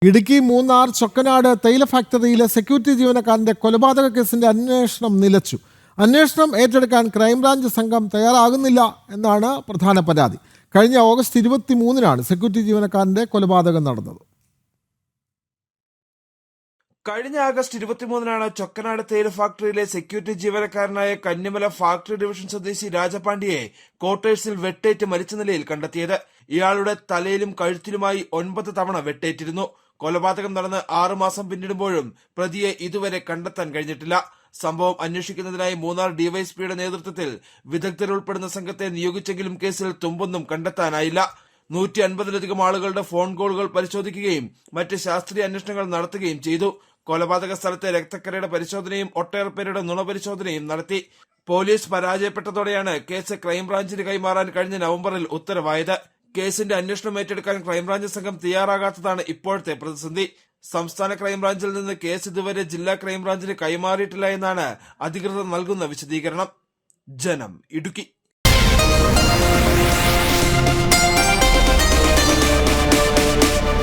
Idukki Munnar Chokkanad തൈല ഫാക്ടറിയിലെ security ജീവനക്കാരന്റെ കൊലപാതക കേസിന്റെ അന്വേഷണം നിലച്ചു. അന്വേഷണം ഏറ്റെടുക്കാൻ ക്രൈംബ്രാഞ്ച് സംഘം തയ്യാറാകുന്നില്ല എന്നാണ് പ്രധാന പരാതി. കഴിഞ്ഞ ഓഗസ്റ്റ് 23-നാണ് സെക്യൂരിറ്റി ജീവനക്കാരന്റെ കൊലപാതകം നടന്നത്. കഴിഞ്ഞ ആഗസ്റ്റ് 23-നാണ് ചൊക്കനാട് തേയില ഫാക്ടറിയിലെ സെക്യൂരിറ്റി ജീവനക്കാരനായ കന്നിമല ഫാക്ടറി ഡിവിഷൻ സ്വദേശി രാജപാണ്ഡ്യയെ ക്വാർട്ടേഴ്സിൽ വെട്ടേറ്റ് മരിച്ച നിലയിൽ കണ്ടെത്തിയത്. ഇയാളുടെ തലയിലും കഴുത്തിലുമായി 9 തവണ വെട്ടേറ്റിരുന്നു. കൊലപാതകം നടന്ന് 6 മാസം പിന്നിടുമ്പോഴും പ്രതിയെ ഇതുവരെ കണ്ടെത്താൻ കഴിഞ്ഞിട്ടില്ല. സംഭവം അന്വേഷിക്കുന്നതിനായി മൂന്നാർ ഡിവൈഎസ്പിയുടെ നേതൃത്വത്തിൽ വിദഗ്ധരുൾപ്പെടുന്ന സംഘത്തെ നിയോഗിച്ചെങ്കിലും കേസിൽ തുമ്പൊന്നും കണ്ടെത്താനായില്ല. 150-ലധികം ആളുകളുടെ ഫോൺ കോളുകൾ പരിശോധിക്കുകയും മറ്റ് ശാസ്ത്രീയ അന്വേഷണങ്ങൾ നടത്തുകയും ചെയ്തു. കൊലപാതക സ്ഥലത്തെ രക്തക്കരയുടെ പരിശോധനയും ഒട്ടേറെ പേരുടെ നുണപരിശോധനയും നടത്തി. പോലീസ് പരാജയപ്പെട്ടതോടെയാണ് കേസ് ക്രൈംബ്രാഞ്ചിന് കൈമാറാൻ കഴിഞ്ഞ നവംബറിൽ ഉത്തരവായത്. കേസിന്റെ അന്വേഷണം ഏറ്റെടുക്കാൻ ക്രൈംബ്രാഞ്ച് സംഘം തയ്യാറാകാത്തതാണ് ഇപ്പോഴത്തെ പ്രതിസന്ധി. സംസ്ഥാന ക്രൈംബ്രാഞ്ചിൽ നിന്ന് കേസ് ഇതുവരെ ജില്ലാ ക്രൈംബ്രാഞ്ചിന് കൈമാറിയിട്ടില്ല എന്നാണ് അധികൃതർ നൽകുന്ന വിശദീകരണം. ജനം, ഇടുക്കി.